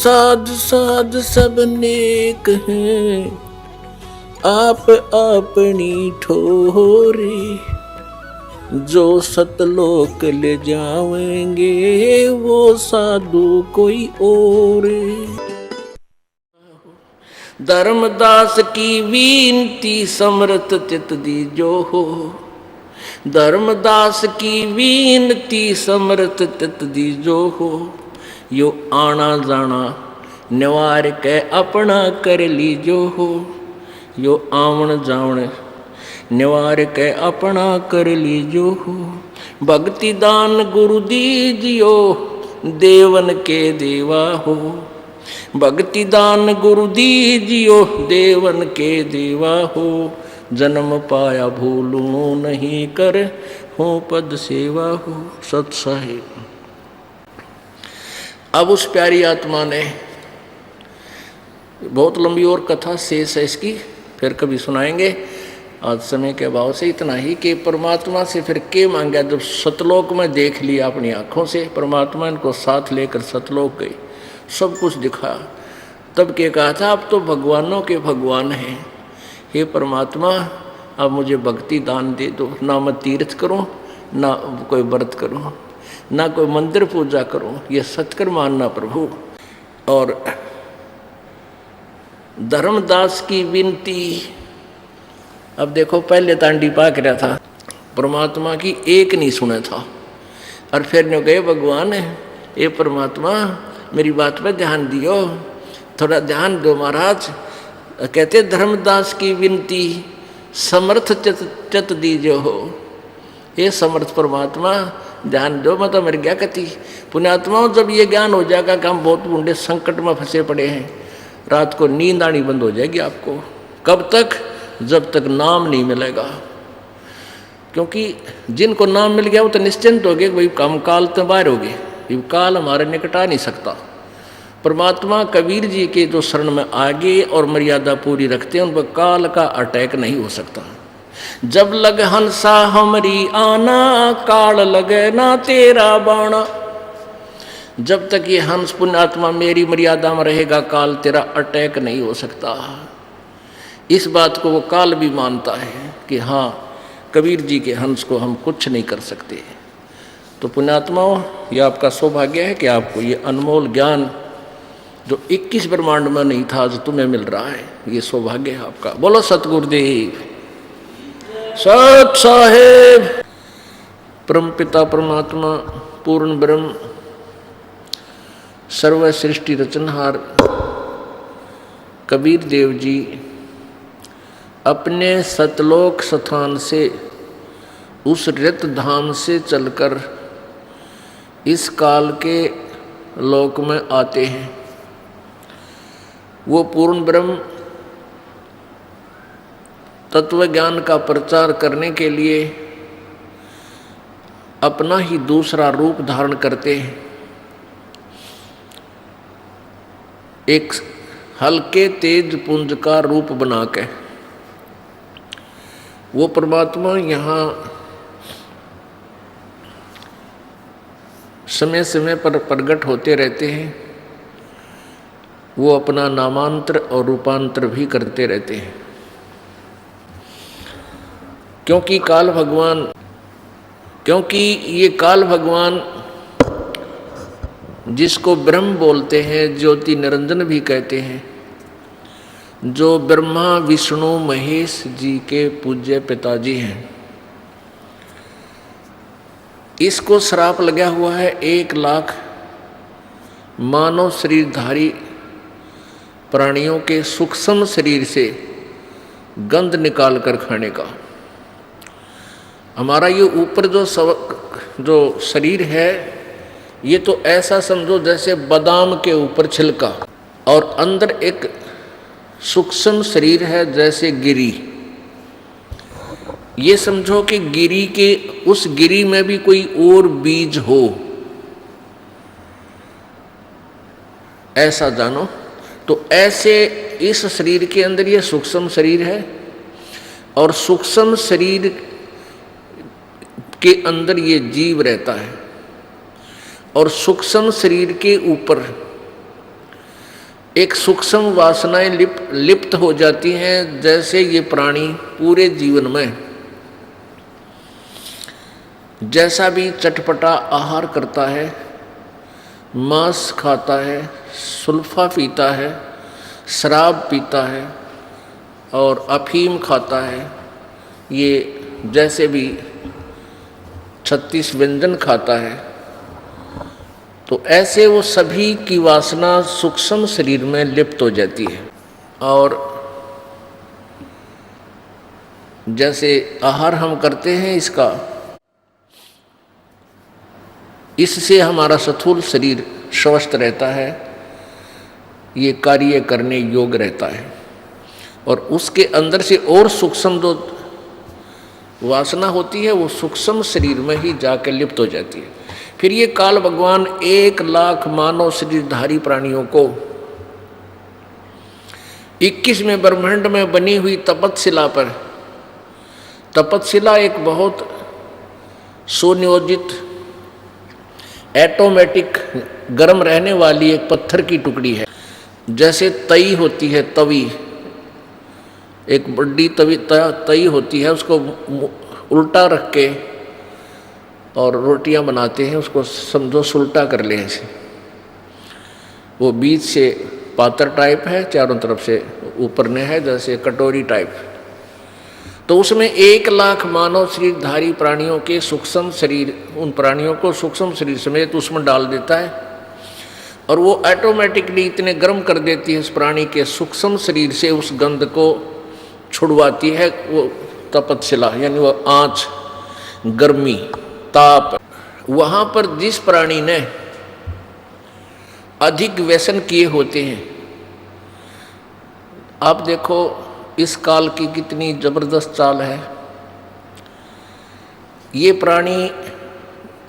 साध साध सब नेक हैं, आप अपनी ठोरी। जो सतलोक ले जावेंगे वो साधु कोई और। धर्मदास की विनती समर्थ चित दीजो हो। धर्मदास की विनती समर्थ चित दीजो हो। यो आना जाना निवार के अपना कर लीजो हो। यो आवन जावन निवार के अपना कर लीजो हो। भक्ति दान गुरु दीजियो देवन के देवा हो। भक्ति दान गुरु दीजियो देवन के देवा हो। जन्म पाया भूलूं नहीं कर हो पद सेवा हो। सत साहिब। अब उस प्यारी आत्मा ने, बहुत लंबी और कथा शेष है इसकी, फिर कभी सुनाएंगे। आज समय के अभाव से इतना ही कि परमात्मा से फिर के मांगा। जब सतलोक में देख लिया अपनी आँखों से, परमात्मा इनको साथ लेकर सतलोक गए, सब कुछ दिखा, तब के कहा था अब तो भगवानों के भगवान हैं। हे परमात्मा अब मुझे भक्ति दान दे दो। ना मैं तीर्थ करूं, ना कोई व्रत करूं, ना कोई मंदिर पूजा करूं, ये सत्कर मानना प्रभु। और धर्मदास की विनती, अब देखो पहले तांडी पाक रहा था, परमात्मा की एक नहीं सुना था, और फिर नो गए भगवान ये परमात्मा मेरी बात पर ध्यान दियो, थोड़ा ध्यान दो महाराज। कहते धर्मदास की विनती समर्थ चित दीजो हो। ये समर्थ परमात्मा ध्यान दो, मतलब मेरी क्या कहती पुण्यात्माओं, जब ये ज्ञान हो जाएगा कि हम बहुत बूढ़े संकट में फंसे पड़े हैं, रात को नींद आनी बंद हो जाएगी आपको। कब तक? जब तक नाम नहीं मिलेगा। क्योंकि जिनको नाम मिल गया वो तो निश्चिंत हो गए, भाई कम काल तो बाहर हो गए, ये काल हमारे निकट आ नहीं सकता। परमात्मा कबीर जी के जो शरण में आगे और मर्यादा पूरी रखते हैं, उन पर काल का अटैक नहीं हो सकता। जब लग हंसा हमरी आना, काल लगे ना तेरा बाणा। जब तक ये हंस पुण्यात्मा मेरी मर्यादा में रहेगा, काल तेरा अटैक नहीं हो सकता। इस बात को वो काल भी मानता है कि हाँ कबीर जी के हंस को हम कुछ नहीं कर सकते। तो पुण्यात्माओं, ये आपका सौभाग्य है कि आपको ये अनमोल ज्ञान जो 21 ब्रह्मांड में नहीं था, जो तुम्हें मिल रहा है, ये सौभाग्य है आपका। बोलो सतगुरुदेव सत साहेब। परम पिता परमात्मा पूर्ण ब्रह्म सर्व सृष्टि रचनहार कबीर देव जी अपने सतलोक स्थान से, उस रित धाम से चलकर इस काल के लोक में आते हैं। वो पूर्ण ब्रह्म तत्व ज्ञान का प्रचार करने के लिए अपना ही दूसरा रूप धारण करते हैं। एक हल्के तेज पुंज का रूप बना के वो परमात्मा यहाँ समय समय पर प्रकट होते रहते हैं। वो अपना नामांतर और रूपांतर भी करते रहते हैं। क्योंकि ये काल भगवान जिसको ब्रह्म बोलते हैं, ज्योति निरंजन भी कहते हैं, जो ब्रह्मा विष्णु महेश जी के पूज्य पिताजी हैं, इसको श्राप लगा हुआ है 1 लाख मानव शरीरधारी प्राणियों के सूक्ष्म शरीर से गंध निकाल कर खाने का। हमारा ये ऊपर जो शरीर है, ये तो ऐसा समझो जैसे बादाम के ऊपर छिलका, और अंदर एक सूक्ष्म शरीर है जैसे गिरी। ये समझो कि गिरी के उस गिरी में भी कोई और बीज हो, ऐसा जानो। तो ऐसे इस शरीर के अंदर ये सूक्ष्म शरीर है, और सूक्ष्म शरीर के अंदर ये जीव रहता है, और सूक्ष्म शरीर के ऊपर एक सूक्ष्म वासनाएं लिप्त हो जाती हैं। जैसे ये प्राणी पूरे जीवन में जैसा भी चटपटा आहार करता है, मांस खाता है, सुल्फा पीता है, शराब पीता है और अफीम खाता है, ये जैसे भी 36 व्यंजन खाता है, तो ऐसे वो सभी की वासना सूक्ष्म शरीर में लिप्त हो जाती है। और जैसे आहार हम करते हैं इसका, इससे हमारा स्थूल शरीर स्वस्थ रहता है, ये कार्य करने योग्य रहता है। और उसके अंदर से और सूक्ष्म जो वासना होती है वो सूक्ष्म शरीर में ही जाकर लिप्त हो जाती है। फिर ये काल भगवान 1,00,000 मानव शरीरधारी प्राणियों को 21वें ब्रह्मांड में बनी हुई तपतशिला पर, तपतशिला एक बहुत सुनियोजित ऑटोमेटिक गर्म रहने वाली एक पत्थर की टुकड़ी है। जैसे तई होती है, तवी, एक बड़ी तई होती है, उसको उल्टा रख के और रोटियां बनाते हैं, उसको समझो सुल्टा कर ले ऐसे। वो बीच से पातर टाइप है, चारों तरफ से ऊपर ने है जैसे कटोरी टाइप। तो उसमें 1,00,000 मानव शरीरधारी प्राणियों के सूक्ष्म शरीर, उन प्राणियों को सूक्ष्म शरीर समेत उसमें डाल देता है और वो ऑटोमेटिकली इतने गर्म कर देती है उस प्राणी के सूक्ष्म शरीर से, उस गंध को छुड़वाती है वो तपतशिला, यानी वो आँच, गर्मी, ताप। वहाँ पर जिस प्राणी ने अधिक व्यसन किए होते हैं, आप देखो इस काल की कितनी जबरदस्त चाल है। ये प्राणी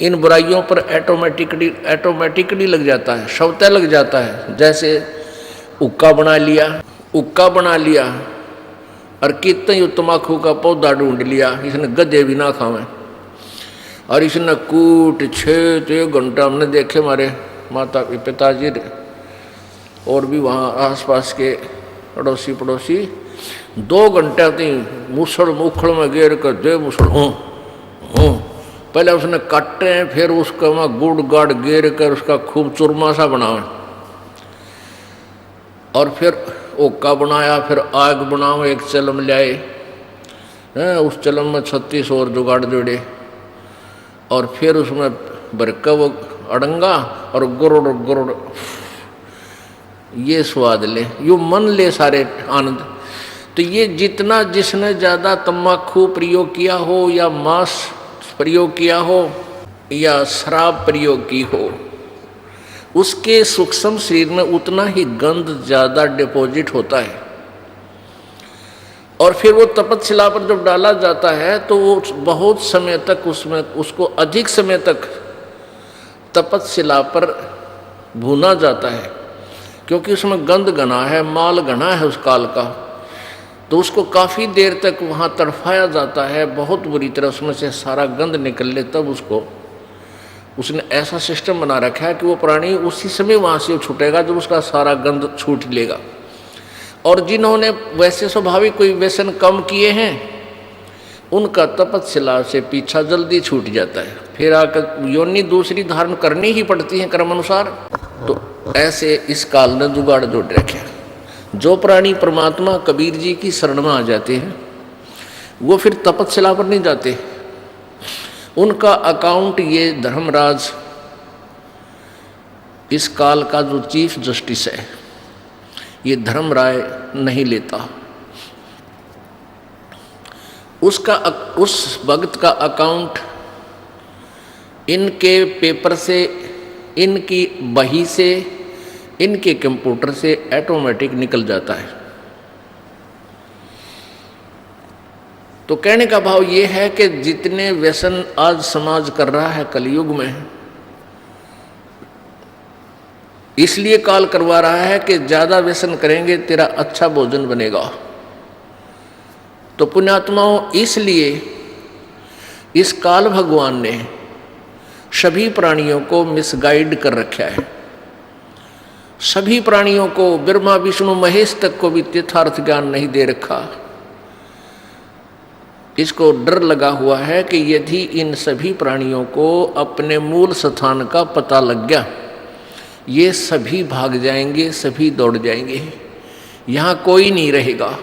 इन बुराइयों पर ऑटोमेटिकली लग जाता है, स्वतः लग जाता है। जैसे हुक्का बना लिया और कितने तम्बाकू का पौधा ढूंढ लिया, इसने गधे भी ना खावे और इसने कूट छेद 1 घंटा। हमने देखे हमारे माता पिताजी और भी वहाँ आसपास के अड़ोसी पड़ोसी 2 घंटे होती मुसड़ मुखड़ में गेर कर दे मुसड़ पहले उसने काटे, फिर उसका वहाँ गुड़ गाड़ गेर कर उसका खूब चूरमा सा बनावे और फिर ओका बनाया, फिर आग बनाओ, एक चलम लाए, उस चलम में 36 और जुगाड़ जोड़े और फिर उसमें भरका वो अड़ंगा और गुरुड़ गुरुड़, ये स्वाद ले, यो मन ले सारे आनंद। तो ये जितना जिसने ज़्यादा तम्बाकू प्रयोग किया हो या मांस प्रयोग किया हो या शराब प्रयोग की हो, उसके सूक्ष्म शरीर में उतना ही गंध ज़्यादा डिपॉजिट होता है। और फिर वो तपतशिला पर जब डाला जाता है तो वो बहुत समय तक उसमें, उसको अधिक समय तक तपतशिला पर भूना जाता है, क्योंकि उसमें गंध घना है, माल घना है उस काल का। तो उसको काफ़ी देर तक वहाँ तड़फाया जाता है, बहुत बुरी तरह उसमें से सारा गंध निकल ले, तब उसको उसने ऐसा सिस्टम बना रखा है कि वो प्राणी उसी समय वहाँ से छूटेगा जब उसका सारा गंध छूट लेगा। और जिन्होंने वैसे स्वाभाविक कोई व्यसन कम किए हैं, उनका तपतशिला से पीछा जल्दी छूट जाता है, फिर आकर योनि दूसरी धारण करनी ही पड़ती है कर्म अनुसार। तो ऐसे इस काल ने जुगाड़ जोड़ रखे। जो प्राणी परमात्मा कबीर जी की शरण में आ जाते हैं वो फिर तपतशिला पर नहीं जाते, उनका अकाउंट ये धर्मराज, इस काल का जो चीफ जस्टिस है, ये धर्मराय नहीं लेता। उसका उस भक्त का अकाउंट इनके पेपर से, इनकी बही से, इनके कंप्यूटर से ऑटोमेटिक निकल जाता है। तो कहने का भाव ये है कि जितने व्यसन आज समाज कर रहा है कलयुग में, इसलिए काल करवा रहा है कि ज़्यादा व्यसन करेंगे तेरा अच्छा भोजन बनेगा। तो पुण्यात्माओं, इसलिए इस काल भगवान ने सभी प्राणियों को मिसगाइड कर रखा है। सभी प्राणियों को, ब्रह्मा विष्णु महेश तक को भी यथार्थ ज्ञान नहीं दे रखा। इसको डर लगा हुआ है कि यदि इन सभी प्राणियों को अपने मूल स्थान का पता लग गया, ये सभी भाग जाएंगे, सभी दौड़ जाएंगे, यहाँ कोई नहीं रहेगा।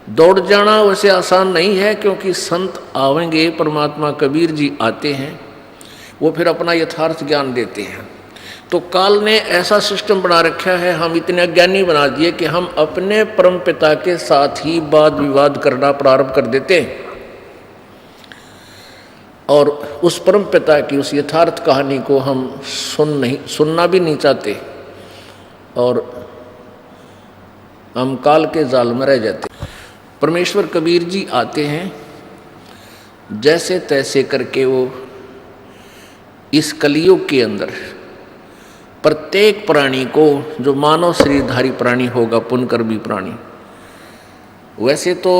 दौड़ जाना वैसे आसान नहीं है, क्योंकि संत आवेंगे, परमात्मा कबीर जी आते हैं, वो फिर अपना यथार्थ ज्ञान देते हैं। तो काल ने ऐसा सिस्टम बना रखा है, हम इतने अज्ञानी बना दिए कि हम अपने परम पिता के साथ ही वाद विवाद करना प्रारंभ कर देते हैं, और उस परम पिता की उस यथार्थ कहानी को हम सुनना भी नहीं चाहते, और हम काल के जाल में रह जाते। परमेश्वर कबीर जी आते हैं, जैसे तैसे करके वो इस कलियुग के अंदर प्रत्येक प्राणी को, जो मानव शरीरधारी प्राणी होगा, पुण्यकर्मी प्राणी, वैसे तो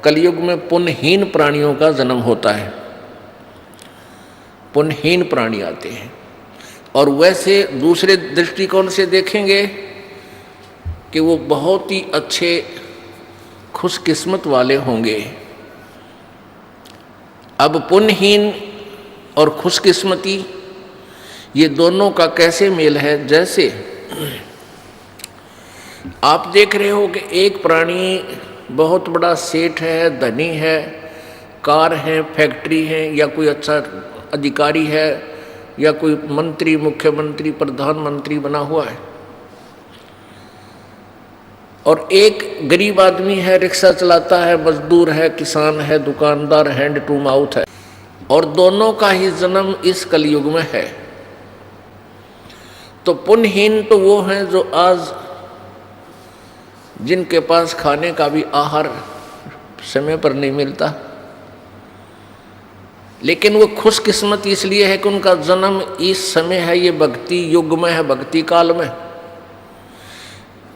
कलियुग में पुण्यहीन प्राणियों का जन्म होता है, पुण्यहीन प्राणी आते हैं। और वैसे दूसरे दृष्टिकोण से देखेंगे कि वो बहुत ही अच्छे खुशकिस्मत वाले होंगे। अब पुण्यहीन और खुशकिस्मती, ये दोनों का कैसे मेल है? जैसे आप देख रहे हो कि एक प्राणी बहुत बड़ा सेठ है, धनी है, कार है, फैक्ट्री है, या कोई अच्छा अधिकारी है, या कोई मंत्री, मुख्यमंत्री, प्रधानमंत्री बना हुआ है, और एक गरीब आदमी है, रिक्शा चलाता है, मजदूर है, किसान है, दुकानदार, हैंड टू माउथ है, और दोनों का ही जन्म इस कलयुग में है। तो पुण्यहीन तो वो हैं जो आज, जिनके पास खाने का भी आहार समय पर नहीं मिलता, लेकिन वो खुशकिस्मत इसलिए है कि उनका जन्म इस समय है, ये भक्ति युग में है, भक्ति काल में।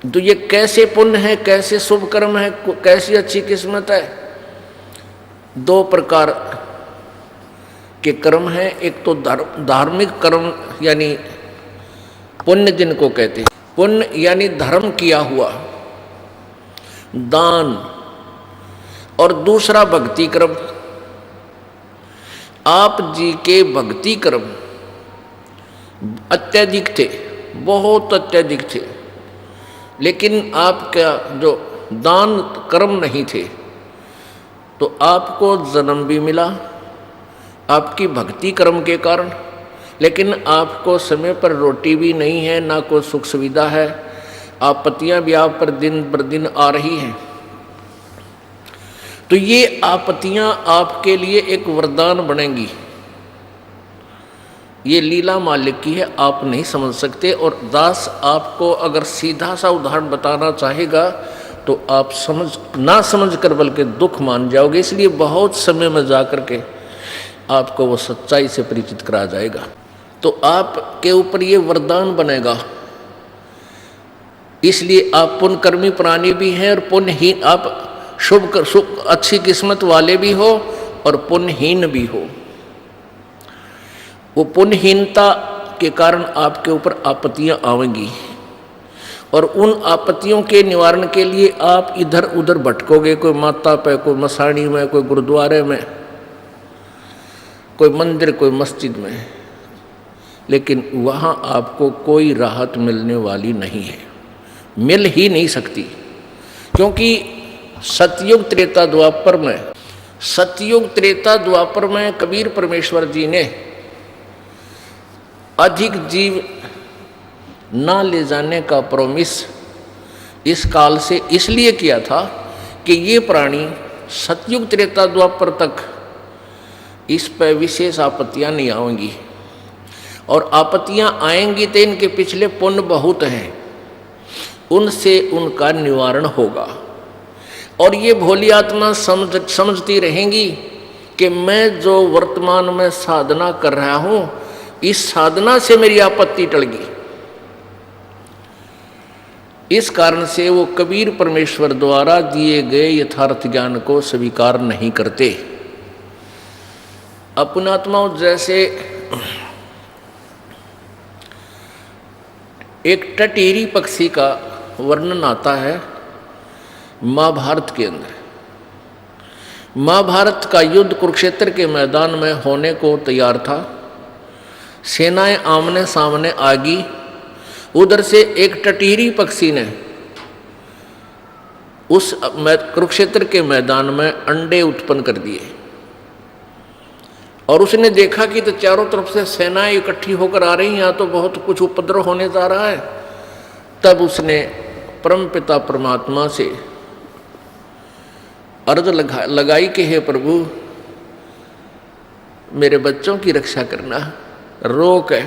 तो ये कैसे पुण्य है, कैसे शुभ कर्म है, कैसी अच्छी किस्मत है। दो प्रकार के कर्म हैं, एक तो धार्मिक कर्म यानी पुण्य जिनको कहते हैं, पुण्य यानी धर्म किया हुआ, दान, और दूसरा भक्ति कर्म। आप जी के भक्ति कर्म अत्यधिक थे, बहुत अत्यधिक थे, लेकिन आपका जो दान कर्म नहीं थे, तो आपको जन्म भी मिला आपकी भक्ति कर्म के कारण, लेकिन आपको समय पर रोटी भी नहीं है, ना कोई सुख सुविधा है, आपत्तियां भी आप पर दिन आ रही हैं। तो ये आपत्तियां आपके लिए एक वरदान बनेंगी। ये लीला मालिक की है, आप नहीं समझ सकते। और दास आपको अगर सीधा सा उदाहरण बताना चाहेगा तो आप ना समझ कर बल्कि दुख मान जाओगे। इसलिए बहुत समय में जा कर के आपको वो सच्चाई से परिचित करा जाएगा, तो आपके ऊपर ये वरदान बनेगा। इसलिए आप पुण्यकर्मी प्राणी भी हैं और पुण्यहीन, आप शुभ अच्छी किस्मत वाले भी हो और पुण्यहीन भी हो। वो पुण्यहीनता के कारण आपके ऊपर आपत्तियां आवेंगी और उन आपत्तियों के निवारण के लिए आप इधर उधर भटकोगे, कोई माता पे, कोई मसाणी में, कोई गुरुद्वारे में, कोई मंदिर, कोई मस्जिद में, लेकिन वहाँ आपको कोई राहत मिलने वाली नहीं है, मिल ही नहीं सकती। क्योंकि सतयुग त्रेता द्वापर में, सतयुग त्रेता द्वापर में कबीर परमेश्वर जी ने अधिक जीव ना ले जाने का प्रॉमिस इस काल से इसलिए किया था कि ये प्राणी सतयुग त्रेता द्वापर तक इस पर विशेष आपत्तियां नहीं आएंगी, और आपत्तियां आएंगी तो इनके पिछले पुण्य बहुत हैं, उनसे उनका निवारण होगा। और ये भोली आत्मा समझती रहेंगी कि मैं जो वर्तमान में साधना कर रहा हूं, इस साधना से मेरी आपत्ति टल गई। इस कारण से वो कबीर परमेश्वर द्वारा दिए गए यथार्थ ज्ञान को स्वीकार नहीं करते। अपनात्माओं, जैसे एक टटीरी पक्षी का वर्णन आता है महाभारत के अंदर। महाभारत का युद्ध कुरुक्षेत्र के मैदान में होने को तैयार था। सेनाएं आमने सामने आ गई। उधर से एक टटीरी पक्षी ने उस कुरुक्षेत्र के मैदान में अंडे उत्पन्न कर दिए और उसने देखा कि तो चारों तरफ से सेनाएं इकट्ठी होकर आ रही हैं, यहाँ तो बहुत कुछ उपद्रव होने जा रहा है। तब उसने परमपिता परमात्मा से अर्ज लगाई कि हे प्रभु, मेरे बच्चों की रक्षा करना, रोक है,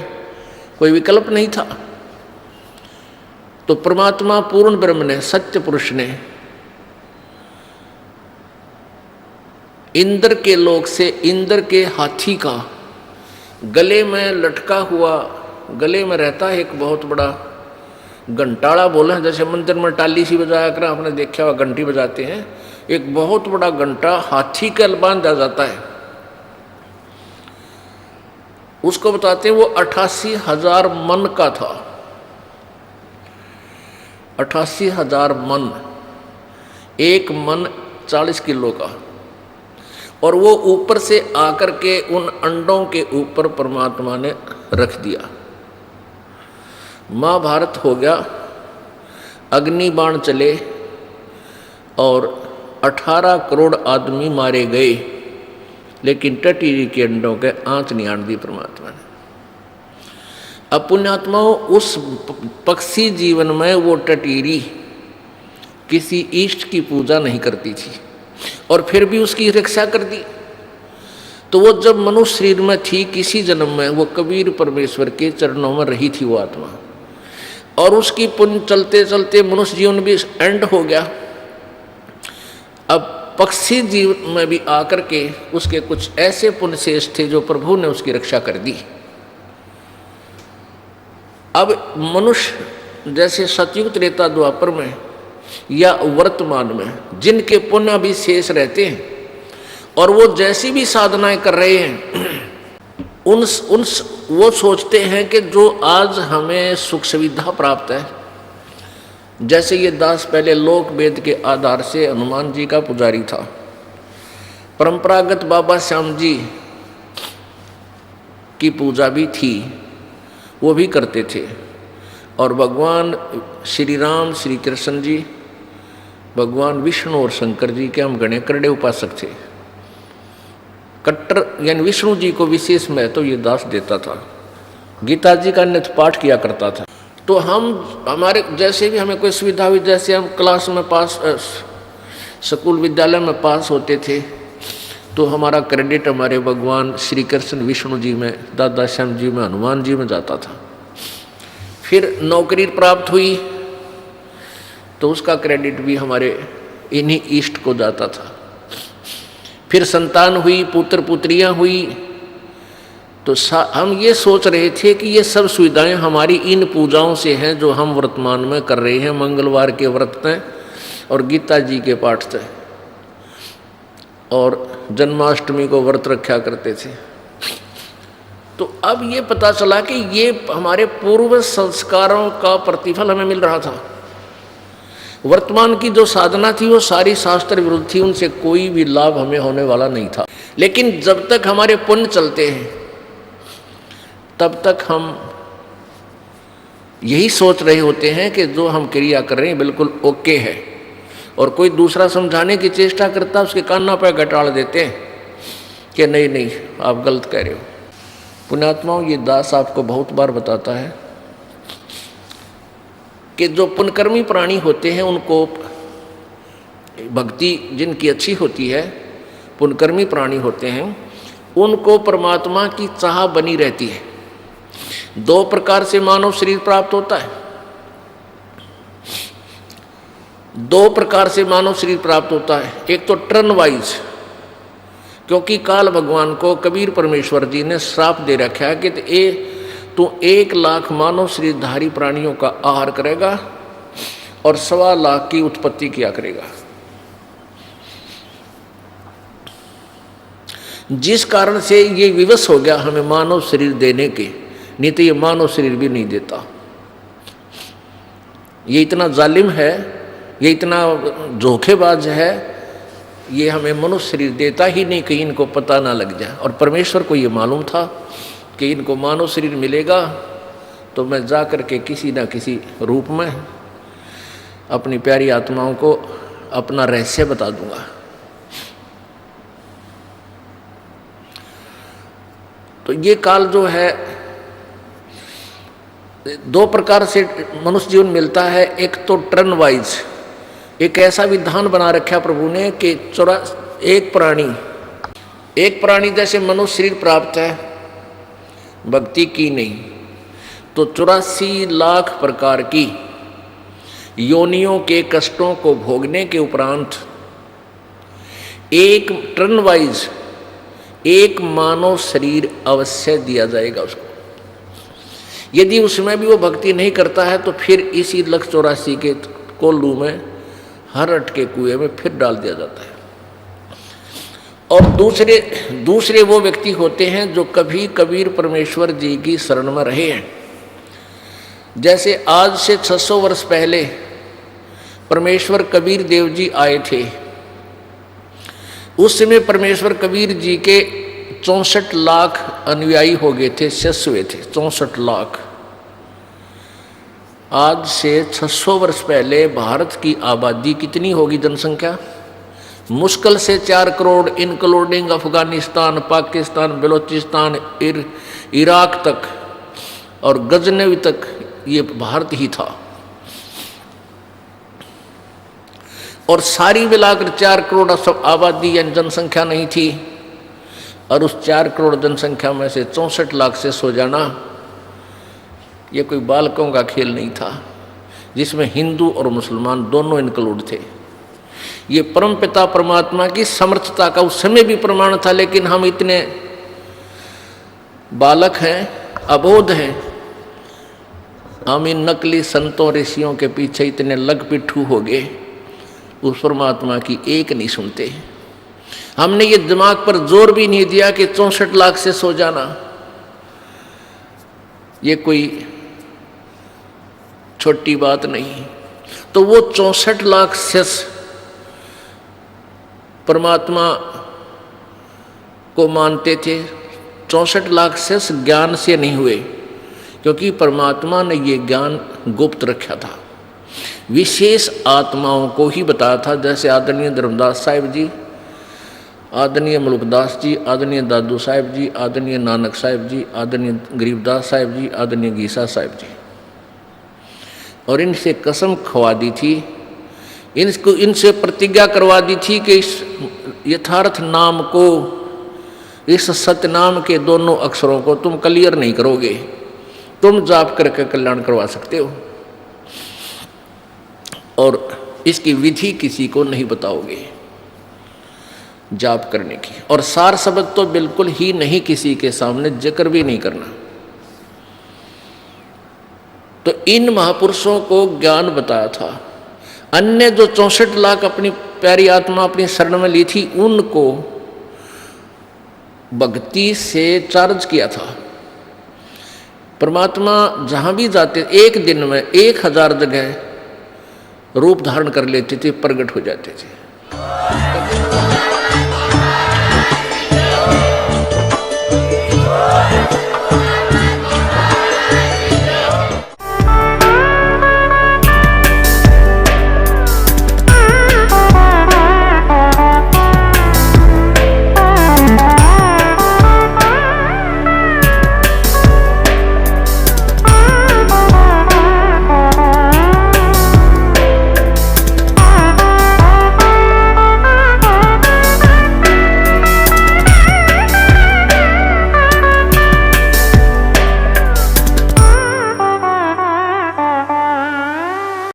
कोई विकल्प नहीं था। तो परमात्मा पूर्ण ब्रह्म ने, सत्य पुरुष ने इंद्र के लोक से इंद्र के हाथी का गले में लटका हुआ, गले में रहता है एक बहुत बड़ा घंटाड़ा, बोले जैसे मंदिर में टाली सी बजाया कर आपने देखा हुआ घंटी बजाते हैं, एक बहुत बड़ा घंटा हाथी के बांधा जाता है। उसको बताते हैं वो 88,000 मन का था। 88,000 मन, एक मन 40 किलो का। और वो ऊपर से आकर के उन अंडों के ऊपर परमात्मा ने रख दिया। महाभारत हो गया, अग्नि बाण चले और 18 करोड़ आदमी मारे गए, लेकिन टटीरी के अंडों के आंच नहीं आन दी परमात्मा ने। अब पुण्यात्माओं, उस पक्षी जीवन में वो टटीरी किसी इष्ट की पूजा नहीं करती थी और फिर भी उसकी रक्षा कर दी। तो वो जब मनुष्य शरीर में थी, किसी जन्म में वो कबीर परमेश्वर के चरणों में रही थी वो आत्मा, और उसकी पुण्य चलते चलते मनुष्य जीवन भी एंड हो गया। अब पक्षी जीवन में भी आकर के उसके कुछ ऐसे पुण्य शेष थे जो प्रभु ने उसकी रक्षा कर दी। अब मनुष्य जैसे सतयुग त्रेता द्वापर में या वर्तमान में जिनके पुण्य अभी शेष रहते हैं और वो जैसी भी साधनाएं कर रहे हैं, उन वो सोचते हैं कि जो आज हमें सुख सुविधा प्राप्त है, जैसे ये दास पहले लोक वेद के आधार से हनुमान जी का पुजारी था, परंपरागत बाबा श्याम जी की पूजा भी थी, वो भी करते थे। और भगवान श्री राम, श्री कृष्ण जी, भगवान विष्णु और शंकर जी के हम गणे करड़े उपासक थे। कट्टर यानी विष्णु जी को विशेष महत्व ये दास देता था। गीता जी का नित्य पाठ किया करता था। तो हम हमारे जैसे भी हमें कोई सुविधा हुई, जैसे हम क्लास में पास, स्कूल विद्यालय में पास होते थे, तो हमारा क्रेडिट हमारे भगवान श्री कृष्ण विष्णु जी में, दादा श्याम जी में, हनुमान जी में जाता था। फिर नौकरी प्राप्त हुई तो उसका क्रेडिट भी हमारे इन्हीं इष्ट को जाता था। फिर संतान हुई, पुत्र पुत्रियां हुई, तो हम ये सोच रहे थे कि ये सब सुविधाएं हमारी इन पूजाओं से हैं जो हम वर्तमान में कर रहे हैं। मंगलवार के व्रत हैं और गीता जी के पाठ थे और जन्माष्टमी को व्रत रखा करते थे। तो अब ये पता चला कि ये हमारे पूर्व संस्कारों का प्रतिफल हमें मिल रहा था। वर्तमान की जो साधना थी वो सारी शास्त्र विरुद्ध थी, उनसे कोई भी लाभ हमें होने वाला नहीं था। लेकिन जब तक हमारे पुण्य चलते हैं तब तक हम यही सोच रहे होते हैं कि जो हम क्रिया कर रहे हैं बिल्कुल ओके है, और कोई दूसरा समझाने की चेष्टा करता है, उसके कान्ना पर घटाड़ देते हैं कि नहीं नहीं आप गलत कह रहे हो। पुण्यात्माओं, ये दास आपको बहुत बार बताता है कि जो पुण्यकर्मी प्राणी होते हैं उनको भक्ति जिनकी अच्छी होती है, पुण्यकर्मी प्राणी होते हैं, उनको परमात्मा की चाह बनी रहती है। 2 प्रकार से मानव शरीर प्राप्त होता है। 2 प्रकार से मानव शरीर प्राप्त होता है। एक तो टर्न वाइज, क्योंकि काल भगवान को कबीर परमेश्वर जी ने श्राप दे रखा है कि तू 1 लाख मानव शरीरधारी प्राणियों का आहार करेगा और 1.25 लाख की उत्पत्ति किया करेगा। जिस कारण से ये विवश हो गया हमें मानव शरीर देने के, नहीं तो ये मानव शरीर भी नहीं देता। ये इतना जालिम है, ये इतना धोखेबाज है, ये हमें मनुष्य शरीर देता ही नहीं कहीं इनको पता ना लग जाए। और परमेश्वर को ये मालूम था कि इनको मानव शरीर मिलेगा तो मैं जा कर के किसी ना किसी रूप में अपनी प्यारी आत्माओं को अपना रहस्य बता दूंगा। तो ये काल जो है दो प्रकार से मनुष्य जीवन मिलता है। एक तो टर्न वाइज, एक ऐसा विधान बना रखा प्रभु ने कि एक प्राणी जैसे मनुष्य शरीर प्राप्त है, भक्ति की नहीं, तो 84 लाख प्रकार की योनियों के कष्टों को भोगने के उपरांत एक टर्न वाइज एक मानव शरीर अवश्य दिया जाएगा उसको। यदि उसमें भी वो भक्ति नहीं करता है तो फिर इसी 184 के कोल्लू में, हर अट के कुएं में फिर डाल दिया जाता है। और दूसरे वो व्यक्ति होते हैं जो कभी कबीर परमेश्वर जी की शरण में रहे हैं। जैसे आज से 600 वर्ष पहले परमेश्वर कबीर देव जी आए थे, उस समय परमेश्वर कबीर जी के 64 लाख अनुयायी हो गए थे, शिष्य हुए थे 64 लाख। आज से 600 वर्ष पहले भारत की आबादी कितनी होगी जनसंख्या? मुश्किल से 4 करोड़, इंक्लूडिंग अफगानिस्तान, पाकिस्तान, बलूचिस्तान, इराक तक और गजनवी तक ये भारत ही था। और सारी मिलाकर 4 करोड़ आबादी या जनसंख्या नहीं थी। और उस 4 करोड़ जनसंख्या में से 64 लाख से सो जाना, ये कोई बालकों का खेल नहीं था, जिसमें हिंदू और मुसलमान दोनों इंक्लूड थे। ये परमपिता परमात्मा की समर्थता का उस समय भी प्रमाण था। लेकिन हम इतने बालक हैं, अबोध हैं, हम इन नकली संतों ऋषियों के पीछे इतने लग पिट्ठू हो गए, उस परमात्मा की एक नहीं सुनते। हमने ये दिमाग पर जोर भी नहीं दिया कि 64 लाख से सो जाना ये कोई छोटी बात नहीं। तो वो 64 लाख शिष्य परमात्मा को मानते थे। 64 लाख शिष्य ज्ञान से नहीं हुए, क्योंकि परमात्मा ने ये ज्ञान गुप्त रखा था, विशेष आत्माओं को ही बताया था। जैसे आदरणीय धर्मदास साहिब जी, आदरणीय मुल्कदास जी, आदरणीय दादू साहिब जी, आदरणीय नानक साहिब जी, आदरणीय गरीबदास साहिब जी, आदरणीय गीसा साहिब जी। और इनसे कसम खवा दी थी, इनसे प्रतिज्ञा करवा दी थी कि इस यथार्थ नाम को, इस सत्यनाम के दोनों अक्षरों को तुम क्लियर नहीं करोगे, तुम जाप करके कल्याण करवा सकते हो, और इसकी विधि किसी को नहीं बताओगे जाप करने की। और सार शब्द तो बिल्कुल ही नहीं, किसी के सामने जिक्र भी नहीं करना। तो इन महापुरुषों को ज्ञान बताया था। अन्य जो 64 लाख अपनी प्यारी आत्मा अपनी शरण में ली थी, उनको भक्ति से चार्ज किया था। परमात्मा जहां भी जाते, एक दिन में 1000 जगह रूप धारण कर लेते थे, प्रकट हो जाते थे।